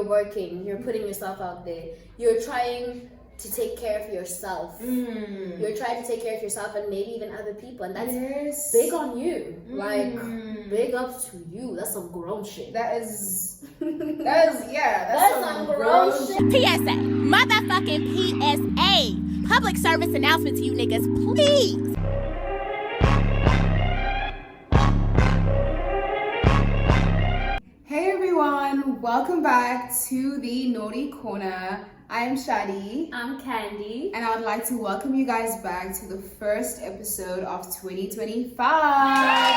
working, you're putting yourself out there, you're trying to take care of yourself. You're trying to take care of yourself and maybe even other people, and that's big on you. Like, big up to you. That's some grown shit. That's some grown shit. PSA, motherfucking PSA. Public service announcement to you niggas, please. Hey everyone, welcome back to the Naughty Corner. I am Shadi. I'm Candy. And I would like to welcome you guys back to the first episode of 2025. I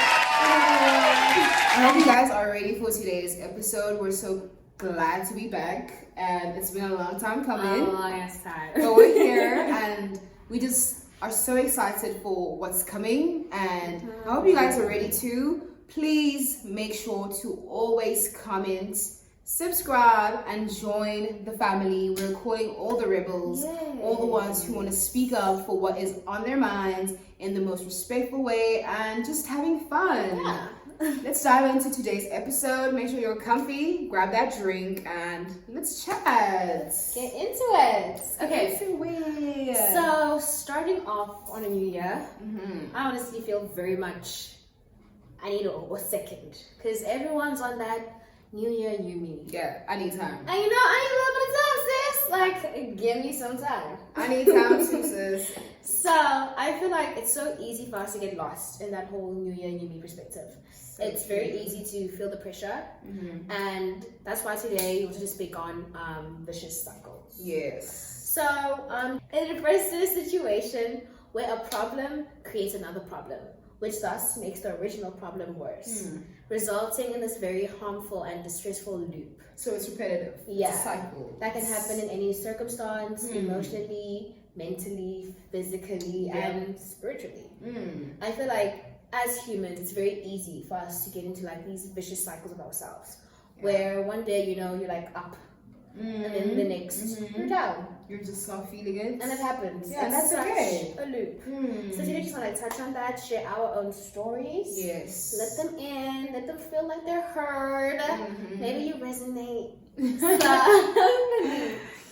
hope you guys are ready for today's episode. We're so glad to be back, and it's been a long time coming. But we're here, and we just are so excited for what's coming, and I hope you guys are ready too. Please make sure to always comment, subscribe, and join the family. We're calling all the rebels, all the ones who want to speak up for what is on their minds in the most respectful way and just having fun. Yeah. Let's dive into today's episode. Make sure you're comfy, grab that drink, and let's chat. Get into it. Okay. So, So, starting off on a new year, I honestly feel very much I need a second, because everyone's on that new year, new me. yeah, I need time. And you know, I need a little bit of time, sis. Like, give me some time. I need time too, sis. So, I feel like it's so easy for us to get lost in that whole new year, new me perspective. It's very easy to feel the pressure. And that's why today we'll just speak on vicious cycles. Yes. So, it refers to a situation where a problem creates another problem, which thus makes the original problem worse, resulting in this very harmful and distressful loop. So it's repetitive. Yeah. It's a cycle. That can happen in any circumstance, emotionally, mentally, physically, and spiritually. I feel like as humans, it's very easy for us to get into like these vicious cycles of ourselves, where one day, you know, you're like up, and then the next, you're down. You're just not feeling it. And it happens. Yeah, it's that's such okay. a loop. So today just want to touch on that, share our own stories. Yes. Let them in, let them feel like they're heard. Maybe you resonate.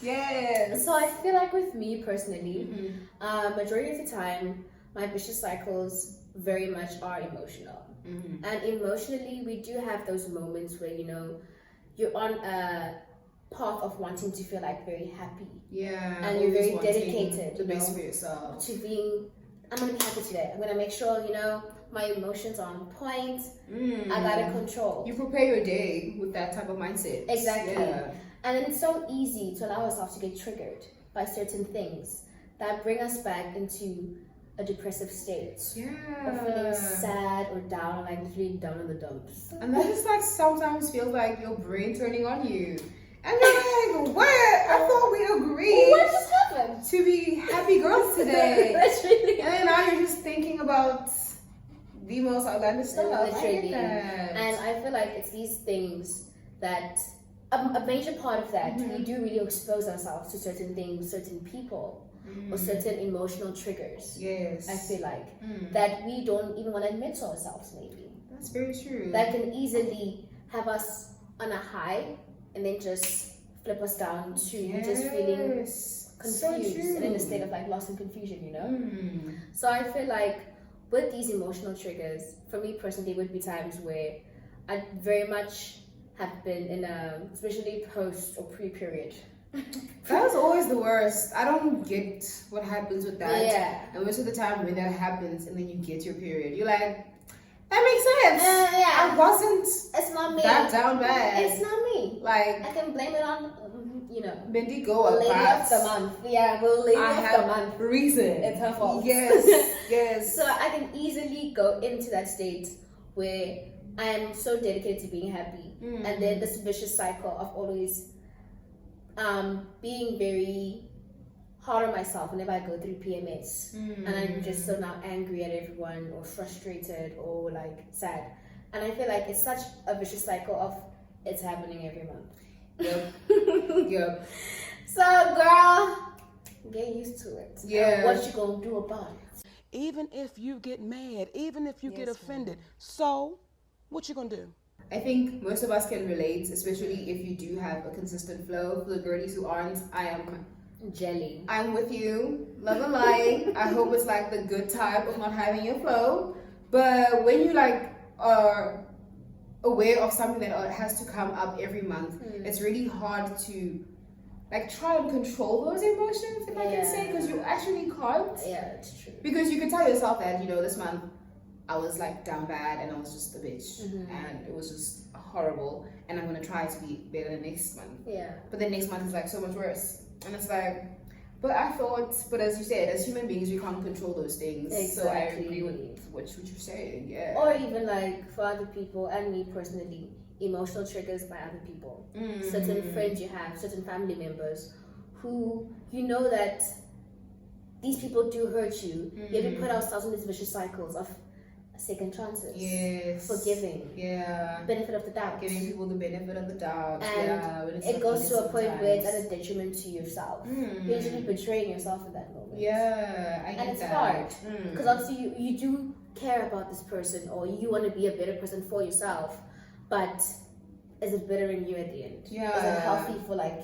Yes. So I feel like with me personally, majority of the time, my vicious cycles very much are emotional. And emotionally, we do have those moments where, you know, you're on a path of wanting to feel like very happy. Yeah. And you're very dedicated, the you best know, for yourself. to being, I'm going to be happy today. I'm going to make sure, you know, my emotions are on point. I got to control. You prepare your day with that type of mindset. Exactly. Yeah. And then it's so easy to allow ourselves to get triggered by certain things that bring us back into a depressive state. Or feeling sad or down, like literally down in the dumps. And that just like sometimes feels like your brain turning on you. And you're like, what? I thought we agreed What just happened? to be happy girls today. Literally. And then now you're just thinking about the most outlandish stuff. Literally. I get that. And I feel like it's these things that a major part of that, we do really expose ourselves to certain things, certain people, or certain emotional triggers. Yes. I feel like that we don't even want to admit to ourselves, maybe. That's very true. That can easily have us on a high and then just flip us down to just feeling confused and in a state of like loss and confusion, you know? So I feel like with these emotional triggers, for me personally, would be times where I very much have been in a, especially post or pre-period. That's always the worst. I don't get what happens with that. Yeah. And most of the time when that happens and then you get your period, you're like, that makes sense. Yeah. I wasn't It's not me. that down bad. It's not me. Like, I can blame it on, you know, Bendigo lady of the month. Yeah, well, lady of the month. Reason. It's her fault. Yes, yes. So I can easily go into that state where I am so dedicated to being happy, and then this vicious cycle of always being very hard on myself whenever I go through PMS, and I'm just so now angry at everyone or frustrated or like sad, and I feel like it's such a vicious cycle of it's happening every month. Yep. Yep. So girl, get used to it. Yeah. And what you gonna do about it? Even if you get mad, even if you get offended, so what you gonna do? I think most of us can relate, especially if you do have a consistent flow. For the girlies who aren't, I am jelly. I'm with you. Love and light. I hope it's like the good type of not having your flow. But when you like are aware of something that has to come up every month, it's really hard to like try and control those emotions, if I can say, because you actually can't. Yeah, it's true. Because you can tell yourself that, you know, this month I was like down bad and I was just a bitch and it was just horrible and I'm gonna try to be better the next month. Yeah. But the next month is like so much worse. And it's like, but as you said, as human beings we can't control those things. Exactly. So I agree with what you're saying, yeah. Or even like for other people and me personally, emotional triggers by other people. Certain friends you have, certain family members who you know that these people do hurt you. Yet we put ourselves in these vicious cycles of second chances, forgiving, benefit of the doubt, giving people the benefit of the doubt, and it goes to a point where it's at a detriment to yourself. You're usually betraying yourself in that moment. And it's hard because obviously you do care about this person or you want to be a better person for yourself, but is it bettering you at the end? Is it healthy for like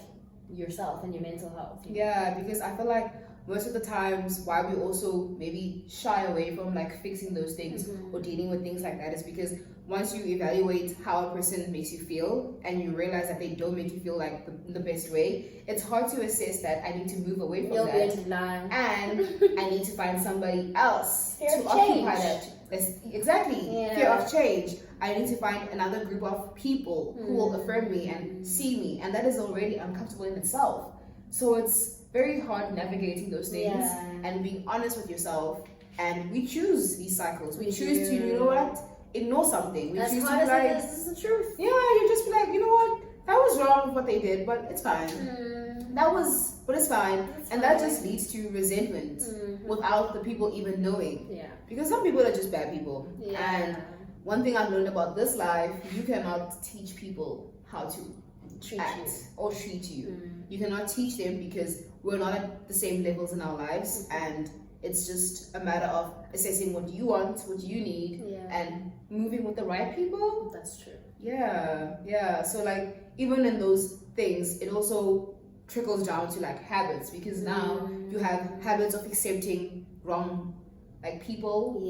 yourself and your mental health? Because I feel like most of the times why we also maybe shy away from like fixing those things or dealing with things like that is because once you evaluate how a person makes you feel and you realize that they don't make you feel like the best way, it's hard to assess that I need to move away from that and I need to find somebody else to occupy that. Fear of change. I need to find another group of people who will affirm me and see me, and that is already uncomfortable in itself. So it's very hard navigating those things and being honest with yourself. And we choose these cycles. We choose to, you know what, ignore something. We choose to be like, this is the truth. Yeah, you just be like, you know what, that was wrong with what they did, but it's fine. But it's fine. That just leads to resentment without the people even knowing. Because some people are just bad people. And one thing I've learned about this life, you cannot teach people how to act or treat you. You cannot teach them because we're not at the same levels in our lives, and it's just a matter of assessing what you want, what you need, and moving with the right people. That's true. So like even in those things, it also trickles down to like habits, because now you have habits of accepting wrong like people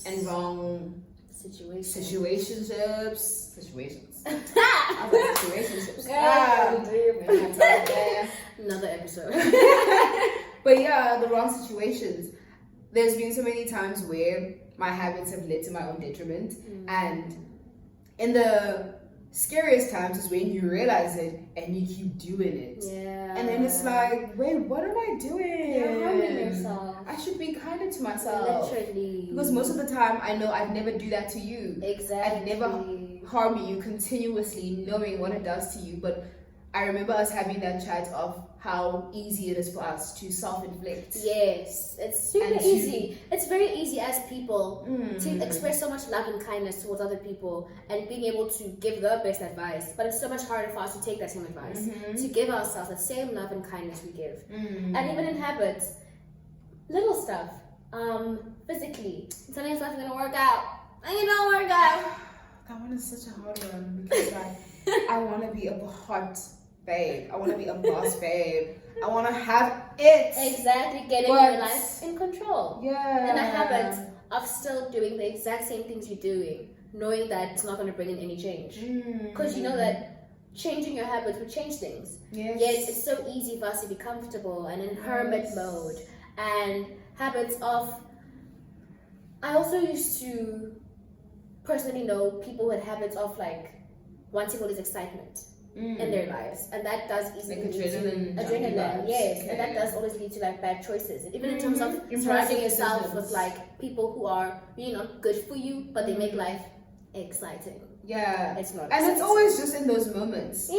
and wrong situationships. Another episode. But the wrong situations. There's been so many times where my habits have led to my own detriment, and in the scariest times is when you realize it and you keep doing it. And then it's like, wait, what am I doing? You're harming yourself. I should be kinder to myself. Literally. Because most of the time I know I'd never do that to you. Exactly. I'd never harm you continuously, knowing what it does to you. But I remember us having that chat of how easy it is for us to self-inflict. Yes, it's super easy. It's very easy as people to express so much love and kindness towards other people and being able to give the best advice. But it's so much harder for us to take that same advice, to give ourselves the same love and kindness we give. And even in habits, little stuff, physically, telling yourself you're gonna work out, and you don't work out. That one is such a hard one because I want to be a hot babe. I want to be a boss babe. I want to have it. Exactly, getting your life in control. And a habit of still doing the exact same things you're doing, knowing that it's not going to bring in any change. Because you know that changing your habits will change things. Yet it's so easy for us to be comfortable and in hermit mode. And habits of... I also used to personally know people who had habits of like wanting all this excitement in their lives, and that does easily lead to adrenaline. And that does always lead to like bad choices. And even in terms of surrounding yourself with like people who are really not good for you, but they make life exciting. It's not. And it's always just in those moments.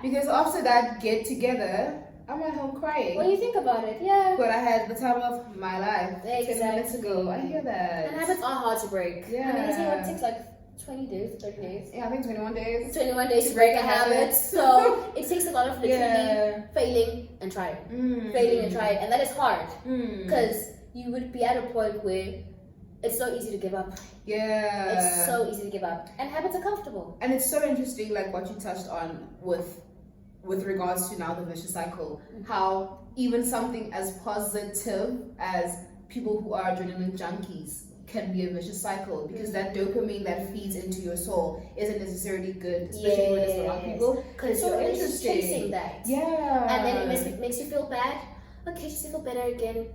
Because after that get together, I'm at home crying. When you think about it, But I had the time of my life 10 minutes ago. I hear that. And habits are hard to break. I mean, it takes like 20 days, 30 days. I think 21 days. 21 days to break a habit. So it takes a lot of literally failing and trying. Failing and trying. And that is hard. Because you would be at a point where it's so easy to give up. Yeah. It's so easy to give up. And habits are comfortable. And it's so interesting, like what you touched on with regards to now the vicious cycle. How even something as positive as people who are adrenaline junkies can be a vicious cycle, because that dopamine that feeds into your soul isn't necessarily good, especially when it's around people. Because So you're always interesting. chasing that. Yeah. And then it makes you feel bad. Okay, just to feel better again.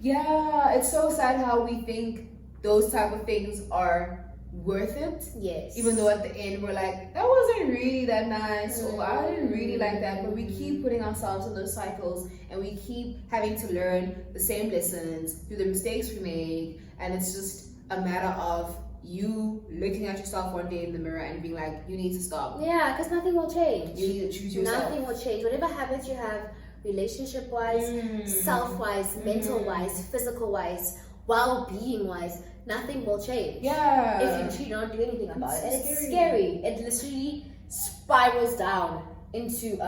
Yeah, it's so sad how we think those type of things are worth it. Yes. Even though at the end we're like, that wasn't really that nice, or I didn't really like that, but we keep putting ourselves in those cycles, and we keep having to learn the same lessons through the mistakes we made, and it's just a matter of you looking at yourself one day in the mirror and being like, you need to stop. Yeah, because nothing will change. You need to choose yourself. Nothing will change. Whatever habits you have, relationship-wise, self-wise, mental-wise, physical-wise, well-being-wise, nothing will change. Yeah. If you choose not do anything about it. And It's it's scary. It literally spirals down into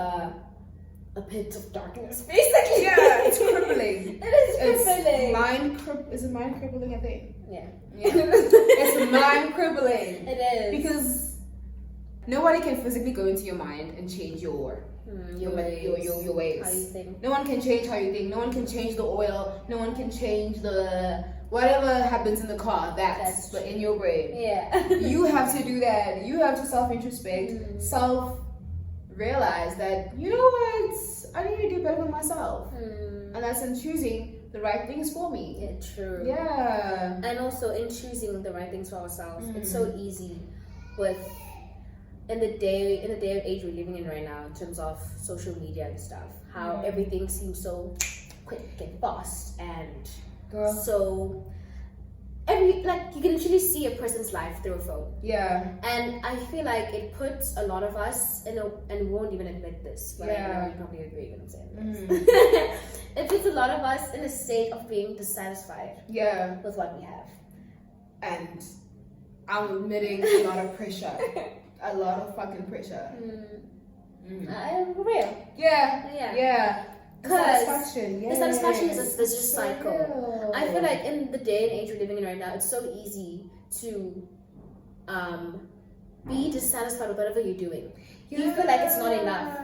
a pit of darkness, basically. Yeah, it's crippling. It is crippling. Is it mind crippling, I think? Yeah. It's mind crippling. It is. Because nobody can physically go into your mind and change your ways. How you think. No one can change how you think. No one can change the oil. No one can change the whatever happens in the car. That's but in your brain. Yeah. You have to do that. You have to self-introspect, self-realize that, you know what, I need to do better with myself. And that's in choosing the right things for me. Yeah, true. Yeah. And also in choosing the right things for ourselves, it's so easy with in the day and age we're living in right now, in terms of social media and stuff, how everything seems so quick and fast, and so you can literally see a person's life through a phone. Yeah. And I feel like it puts a lot of us and we won't even admit this, but I know you probably agree when I'm saying this. It puts a lot of us in a state of being dissatisfied with what we have. And I'm admitting a lot of pressure. A lot of fucking pressure. I'm real. Yeah. Because Dissatisfaction. dissatisfaction is a vicious cycle. I feel like in the day and age we're living in right now, it's so easy to be dissatisfied with whatever you're doing. You feel like it's not enough.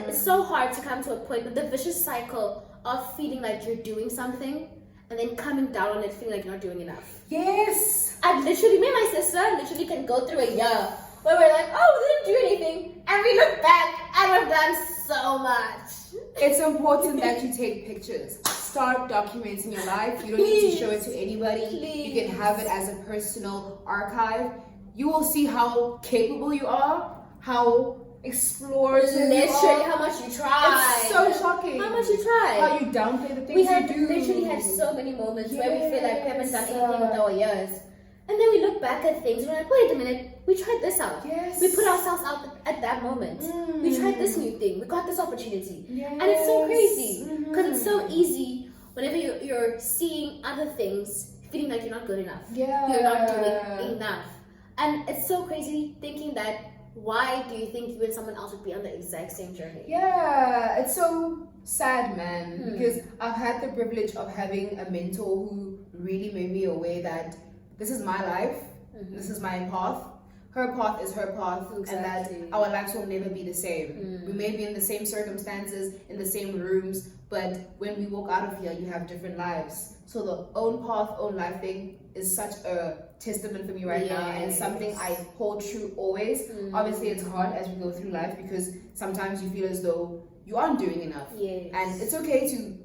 It's so hard to come to a point with the vicious cycle of feeling like you're doing something and then coming down on it, feeling like you're not doing enough. Yes. Me and my sister can go through a year where we're like, oh, we didn't do anything, and we look back and we've done so much. It's important that you take pictures. Start documenting your life. You don't need to show it to anybody. You can have it as a personal archive. You will see how capable you are, how explorative you are. How much you try. It's so shocking. How much you try. How you downplay the things you do. We literally had so many moments where we feel like we haven't done anything with our years. And then we look back at things and we're like, wait a minute, we tried this out. Yes. We put ourselves out at that moment. We tried this new thing. We got this opportunity. Yes. And it's so crazy. Because it's so easy whenever you're seeing other things, feeling like you're not good enough. Yeah. You're not doing enough. And it's so crazy thinking that, why do you think you and someone else would be on the exact same journey? Yeah, it's so sad, man. Because I've had the privilege of having a mentor who really made me aware that this is my life, this is my path. Her path is her path, and that our lives will never be the same. We may be in the same circumstances, in the same rooms, but when we walk out of here, you have different lives. So the own path, own life thing is such a testament for me right now, and something I hold true always. Obviously, it's hard as we go through life because sometimes you feel as though you aren't doing enough. And it's okay to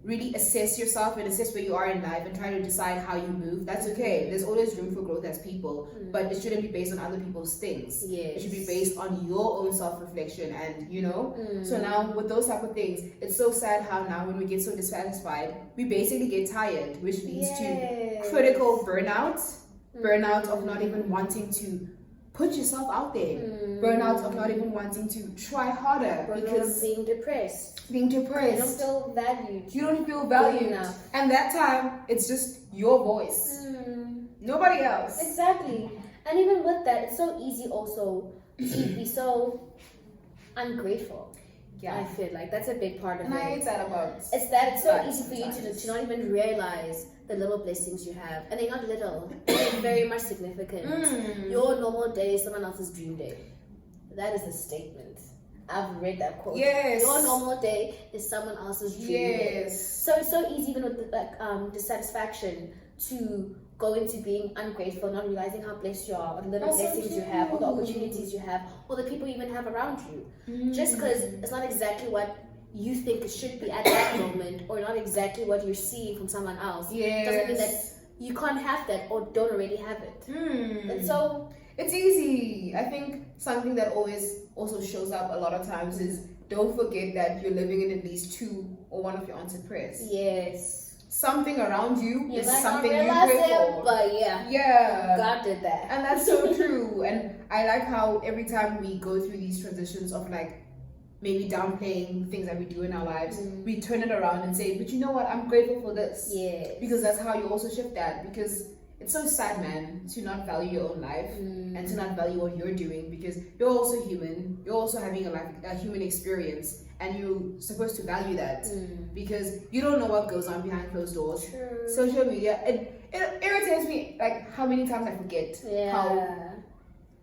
really assess yourself and assess where you are in life and try to decide how you move. That's okay. There's always room for growth as people, but it shouldn't be based on other people's things. It should be based on your own self-reflection, and so now with those type of things, it's so sad how now when we get so dissatisfied, we basically get tired, which leads to critical burnout of not even wanting to put yourself out there, burnout of not even wanting to try harder, because being depressed. You don't feel valued. You don't feel valued enough. And that time, it's just your voice. Nobody else. Exactly. And even with that, it's so easy also to be so ungrateful. I feel like that's a big part of and it. I hate that about It's so easy for you sometimes. to not even realize the little blessings you have. And they're not little, they're very much significant. Your normal day is someone else's dream day. That is a statement. I've read that quote. Yes. Your normal day is someone else's dream day. So it's so easy, even with dissatisfaction, to go into being ungrateful, not realizing how blessed you are, or the little blessings you have, or the opportunities you have, or the people you even have around you. Just because it's not exactly what you think it should be at that moment, or not exactly what you're seeing from someone else, doesn't mean that you can't have that or don't already have it. And so it's easy. I think something that always also shows up a lot of times is don't forget that you're living in at least two or one of your answered prayers. Yes. Something around you is might something not you realize pray it, for. but God did that. And that's so true. And I like how every time we go through these transitions of like maybe downplaying things that we do in our lives, we turn it around and say, but you know what, I'm grateful for this. Because that's how you also shift that. Because it's so sad, man, to not value your own life and to not value what you're doing, because you're also human. You're also having a human experience, and you're supposed to value that because you don't know what goes on behind closed doors. True. Social media, it irritates me like how many times I forget how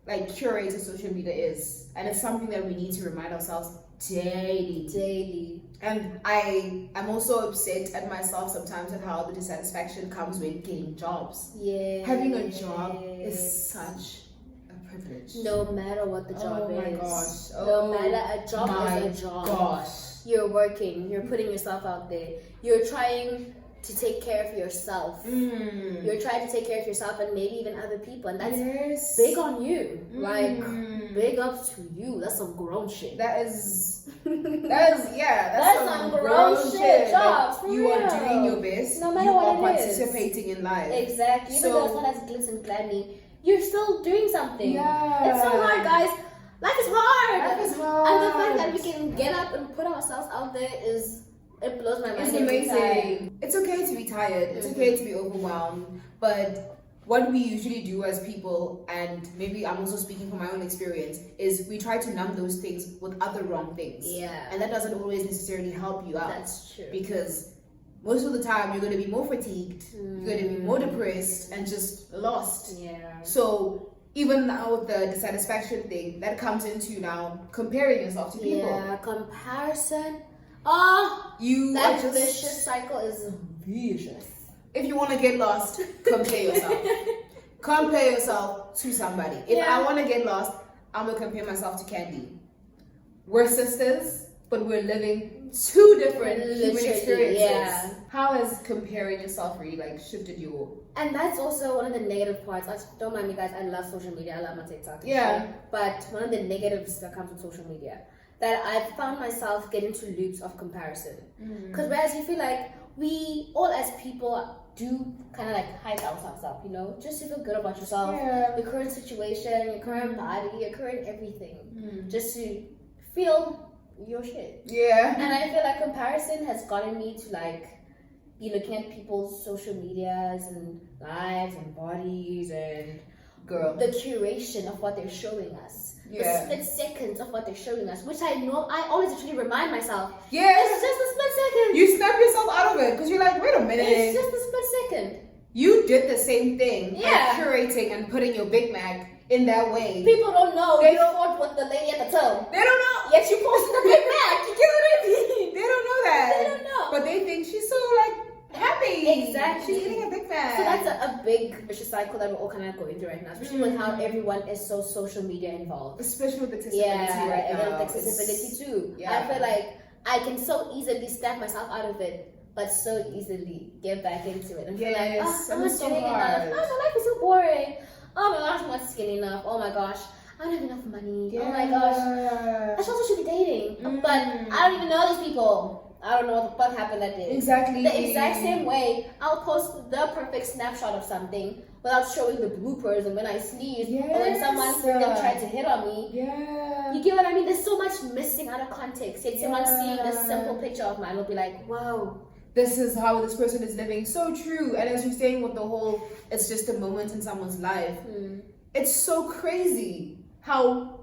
like curated social media is, and it's something that we need to remind ourselves daily. And I'm also upset at myself sometimes at how the dissatisfaction comes when getting jobs. Having a job is such a privilege. No matter what the job is. Oh my gosh. No matter, a job is a job. Gosh. You're working, you're putting yourself out there. You're trying to take care of yourself. You're trying to take care of yourself and maybe even other people, and that's big on you. Like, big up to you. That's some grown shit. That's some grown shit. Jobs, like, you are doing your best. No matter you what are it is. participating in life. Exactly. Even though it's not as glitz and glammy, you're still doing something. It's so hard, guys. Life is hard. And the fact that we can get up and put ourselves out there it blows my mind. It's amazing. It's okay to be tired. It's okay to be overwhelmed. But what we usually do as people, and maybe I'm also speaking from my own experience, is we try to numb those things with other wrong things. And that doesn't always necessarily help you out. That's true. Because most of the time you're going to be more fatigued, you're going to be more depressed and just lost. So even now with the dissatisfaction thing, that comes into now comparing yourself to people. Comparison. That vicious cycle is vicious. If you want to get lost, compare yourself. Compare yourself to somebody. If I want to get lost, I'm going to compare myself to Candy. We're sisters, but we're living two different human experiences. How has comparing yourself really like shifted you? And that's also one of the negative parts. Don't mind me, guys. I love social media. I love my TikTok. But one of the negatives that comes with social media, that I've found myself getting into loops of comparison. Because whereas you feel like we all as people do kind of like hype ourselves up, you know, just to feel good about yourself, your current situation, your current body, your current everything, just to feel your shit. And I feel like comparison has gotten me to like be looking at people's social medias and lives and bodies and the curation of what they're showing us. The split seconds of what they're showing us, which I know I always actually remind myself. It's just a split second. You snap yourself out of it because you're like, wait a minute. It's just a split second. You did the same thing. Curating and putting your Big Mac in that way. People don't know. They don't fought with the lady at the toe. They don't know. Yet you posted the Big Mac. You get what I mean? They don't know that. They don't know. But they think she's so like happy. Exactly. She's eating a Big Mac. So that's a big vicious cycle that we're all kind of going through right now, especially with how everyone is so social media involved. Especially with accessibility right now. And with accessibility too. I feel like I can so easily snap myself out of it, but so easily get back into it and feel like, I'm not doing enough. My life is so boring. Oh my gosh, I'm not skinny enough. Oh my gosh, I don't have enough money. Oh my gosh, I also should be dating. But I don't even know these people. I don't know what the fuck happened that day. Exactly. The exact same way, I'll post the perfect snapshot of something without showing the bloopers and when I sneeze or when someone freaking tried to hit on me. You get what I mean? There's so much missing out of context. Yet someone seeing a simple picture of mine will be like, wow. This is how this person is living. So true. And as you're saying with the whole, it's just a moment in someone's life. It's so crazy how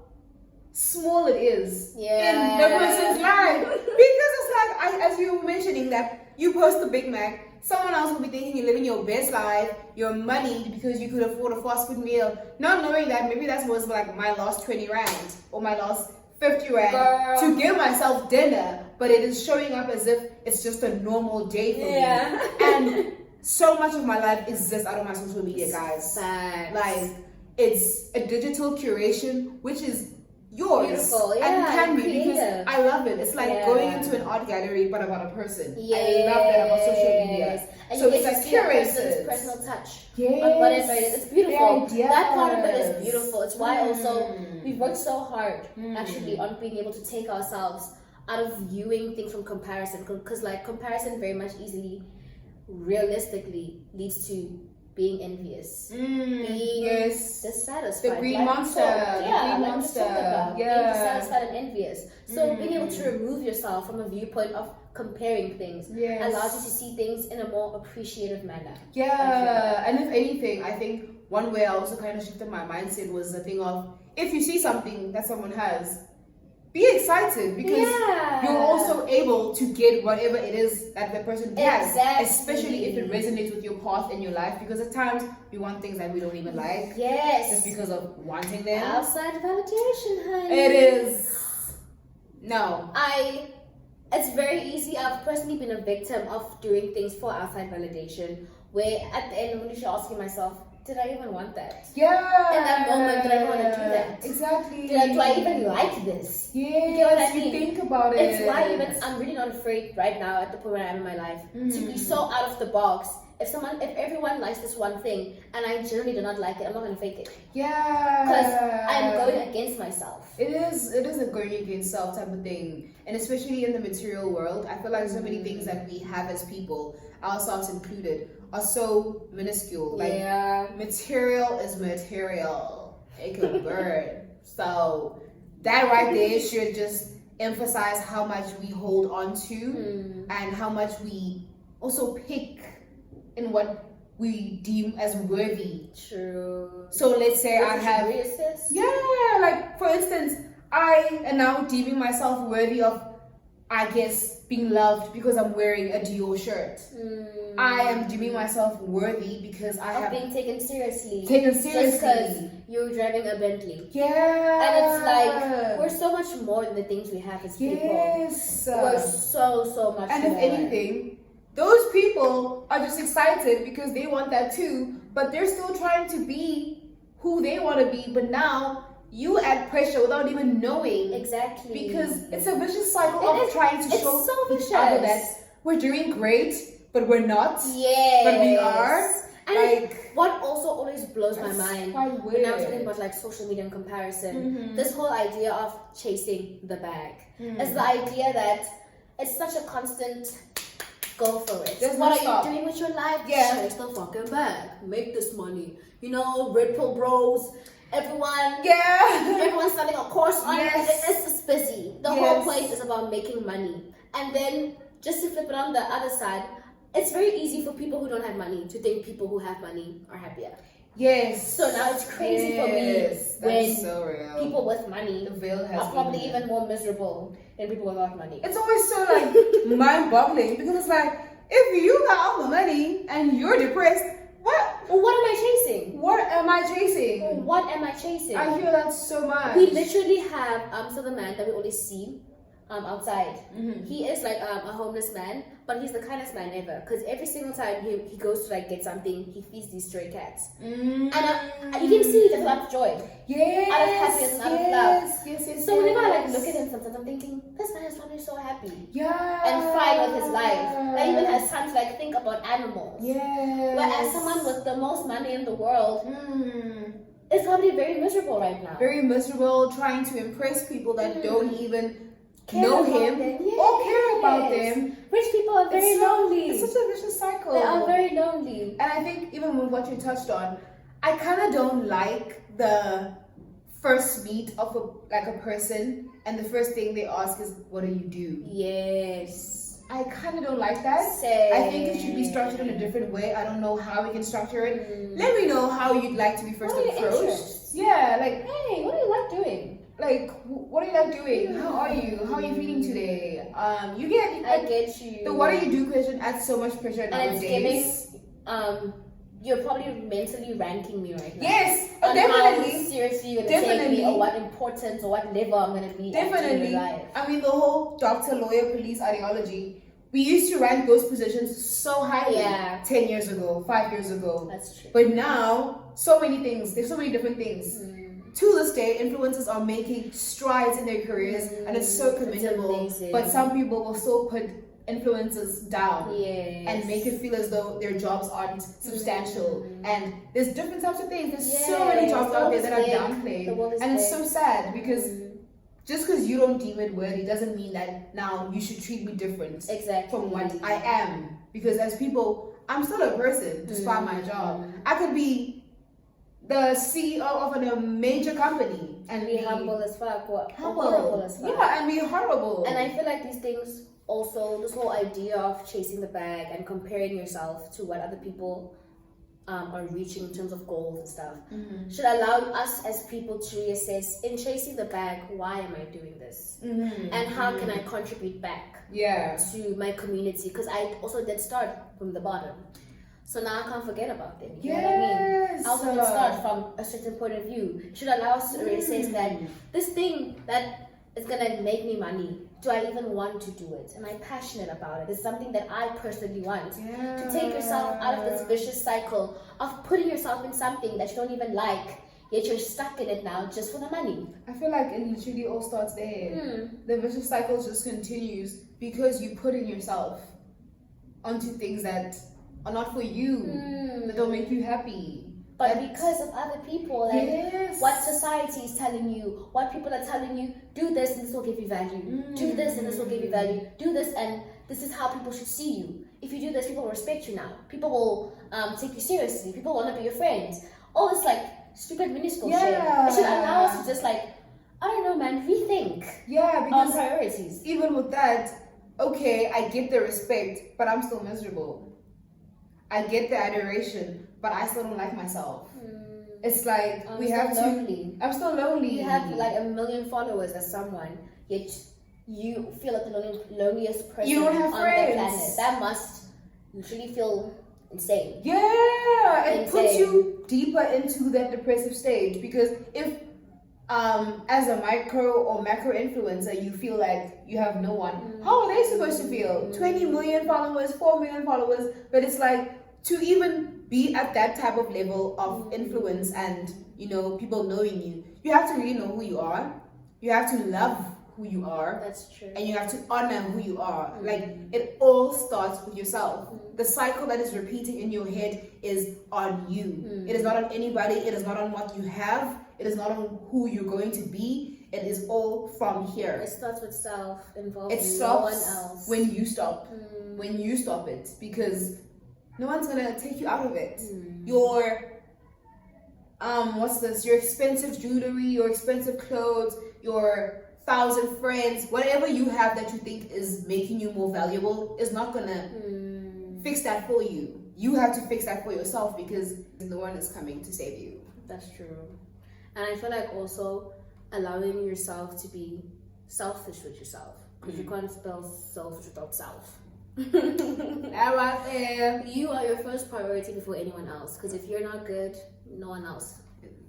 small it is Yeah. in the person's life. Because it's like, as you were mentioning, that you post the Big Mac, someone else will be thinking you're living your best life, you're money because you could afford a fast food meal, not knowing that maybe that was like my last 20 rand or my last 50 rand Girl. to give myself dinner, but it is showing up as if it's just a normal day for me. And so much of my life exists out of my social media, guys. Facts. Like, it's a digital curation, which is yours. Beautiful, yeah, and can be, because creative. I love it. It's like Yeah. going into an art gallery, but about a person. Yes. I love that about social media. And So you it's get to like see a person's curated. personal touch Yes. on whatever it is. It's beautiful. Yeah, That part of it yes. is beautiful. It's why also Mm. we've worked so hard actually on being able to take ourselves out of viewing things from comparison, because like comparison very much easily realistically leads to being envious, being Yes. dissatisfied, The green like monster. so- The yeah, green like we just monster. talked about, being Yeah. dissatisfied and envious. So being able to remove yourself from a viewpoint of comparing things Yes. allows you to see things in a more appreciative manner. Yeah, and if anything, I think one way I also kind of shifted my mindset was the thing of, if you see something that someone has, be excited, because Yeah. you're also able to get whatever it is that the person has, Exactly. especially if it resonates with your path in your life, because at times we want things that we don't even like Yes. just because of wanting them. Outside validation, honey. It is. No. It's very easy. I've personally been a victim of doing things for outside validation, where at the end, I'm literally asking myself, did I even want that? Yeah. In that moment, did I want to do that? Exactly. Do I even like this? Yes, You get what I mean? think about it. It's why even I'm really not afraid right now at the point where I am in my life to be so out of the box. If everyone likes this one thing and I generally do not like it, I'm not gonna fake it, Yeah. because I'm going against myself. It is a going against self type of thing. And especially in the material world, I feel like so many things that we have as people, ourselves included, are so minuscule. Like, Yeah. material is material. It can burn. So that right there should just emphasize how much we hold on to and how much we also pick in what we deem as worthy. True. So let's say I Would you have, reassess? yeah, like for instance, I am now deeming myself worthy of, I guess, being loved because I'm wearing a Dior shirt. I am deeming myself worthy because I Of have being taken seriously. taken Just because seriously. you're driving a Bentley. Yeah. And it's like, we're so much more than the things we have as people. Yes. We're so much And more. if anything, those people are just excited because they want that too, but they're still trying to be who they want to be. But now you add pressure without even knowing. Exactly. Because it's a vicious cycle It of is- trying to it's show so each other vicious. that we're doing great, but we're not. Yes. But we are. And Like, what also always blows my that's mind quite when I'm weird. talking about like social media and comparison, this whole idea of chasing the bag is the idea that it's such a constant go for it. There's What no are stop. you doing with your life? Yeah. Chase the fucking bag. Make this money. You know, Red Pill Bros. Everyone. Yeah. Everyone's selling a course on Yes. it. It's just busy. The whole Yes. point is about making money. And then just to flip it on the other side, it's very easy for people who don't have money to think people who have money are happier. Yes. So now it's crazy for me Yes, when that's so real. people with money The veil has are probably been- even more miserable than people without money. It's always so like mind-boggling, because it's like, if you got all the money and you're depressed, what What am I chasing? am I chasing? What am I chasing? I hear that so much. We literally have so the man that we always see outside. He is like a homeless man, but he's the kindest man ever. Because every single time he goes to like get something, he feeds these stray cats, and you can see he does a lot of joy. Yes, out of happiness and out of yes, love. yes. So whenever I like look at him, sometimes I'm thinking this man is probably so happy yeah, and fine with his life. That even has time to like think about animals. yes. Whereas someone with the most money in the world is probably very miserable right now. very miserable, trying to impress people that don't even Care know about him them. or care about Yes. them. Rich people are very lonely. It's such a vicious cycle. They are very lonely. And I think even with what you touched on, I kind of don't like the first meet of a person and the first thing they ask is, what do you do? Yes. I kind of don't like that. Same. I think it should be structured in a different way. I don't know how we can structure it. Let me know how you'd like to be first What are your approached. interests? Yeah, like, Hey, what do you like doing? like, what are you like doing? How are you? How are you feeling today? You get I get you. the what do you do question adds so much pressure and nowadays. it's giving you're probably mentally ranking me right now. Yes, on definitely. how seriously you're gonna take me, or what importance or what level I'm gonna be. Definitely. In life. I mean, the whole doctor, lawyer, police ideology. We used to rank those positions so highly. Yeah. 10 years ago, 5 years ago. That's true. But now, so many things. There's so many different things. To this day, influencers are making strides in their careers, and it's so commendable. But some people will still put influencers down and make it feel as though their jobs aren't substantial. And there's different types of things. There's so many jobs out there that are downplayed, and it's so sad because just because you don't deem it worthy doesn't mean that now you should treat me different from what I am. Because as people, I'm still a person despite my job. I could be the CEO of a major company and be humble as fuck, or humble. horrible as fuck. Yeah, and be horrible. And I feel like these things also, this whole idea of chasing the bag and comparing yourself to what other people are reaching in terms of goals and stuff should allow us as people to reassess, in chasing the bag, why am I doing this? And how can I contribute back to my community? Because I also did start from the bottom. So now I can't forget about them. You know what I mean? I also did start from a certain point of view. Should allow us to reassess that this thing that is gonna make me money, do I even want to do it? Am I passionate about it? It's something that I personally want. To take yourself out of this vicious cycle of putting yourself in something that you don't even like, yet you're stuck in it now just for the money. I feel like it literally all starts there. The vicious cycle just continues because you put in yourself onto things that are not for you, that don't make you happy. But because of other people, like what society is telling you, what people are telling you, do this and this will give you value. Do this and this will give you value. Do this and this is how people should see you. If you do this, people will respect you now. People will take you seriously. People want to be your friends. All this like stupid minuscule shit. It should allow us to just like, I don't know, man, rethink. Because priorities. Even with that, okay, I get the respect, but I'm still miserable. I get the adoration, but I still don't like myself. It's like I'm still lonely. You have like 1 million followers as someone, yet you feel like the loneliest person you don't have on friends. the planet. That must literally feel insane. Yeah, it puts you deeper into that depressive stage, because if as a micro or macro influencer you feel like you have no one, how are they supposed to feel? 20 million followers, 4 million followers, but it's like, to even be at that type of level of influence and, you know, people knowing you, you have to really know who you are. You have to love who you are. That's true. And you have to honor who you are. Like, it all starts with yourself. The cycle that is repeating in your head is on you. It is not on anybody. It is not on what you have. It is not on who you're going to be. It is all from here. It starts with self-involvement. It no one stops else. when you stop. When you stop it. Because no one's gonna take you out of it. Your your expensive jewelry, your expensive clothes, your 1,000 friends, whatever you have that you think is making you more valuable is not gonna fix that for you. You have to fix that for yourself, because no one is coming to save you. That's true. And I feel like also allowing yourself to be selfish with yourself, because you can't spell selfish without self. That right there. You are your first priority before anyone else, because if you're not good, no one else.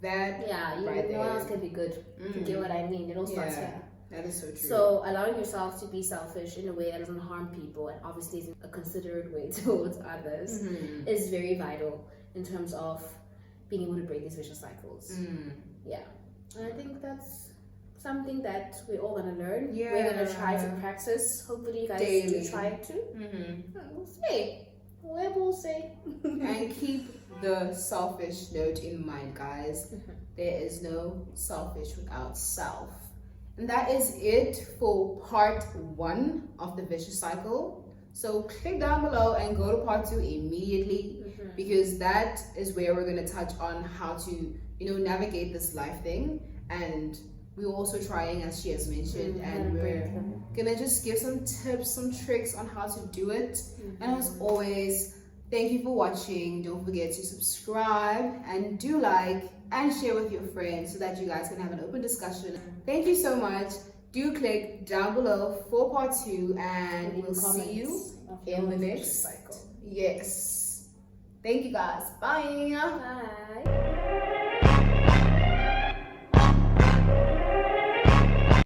That no one else can be good. You get what I mean? It all starts here. That is so true. So allowing yourself to be selfish in a way that doesn't harm people, and obviously is a considerate way towards others, is very vital in terms of being able to break these vicious cycles. Yeah, and I think that's something that we're all gonna learn. We're gonna try to practice. Hopefully, you guys do try it too. We'll see. We'll see. And keep the selfish note in mind, guys. There is no selfish without self. And that is it for part 1 of the vicious cycle. So click down below and go to part 2 immediately, because that is where we're going to touch on how to, you know, navigate this life thing. And we're also trying, as she has mentioned, and we're gonna just give some tips, some tricks on how to do it. And as always, thank you for watching. Don't forget to subscribe and do like and share with your friends so that you guys can have an open discussion. Thank you so much. Do click down below for part 2, and we'll see you in the next cycle. Yes. Thank you guys. Bye. Bye.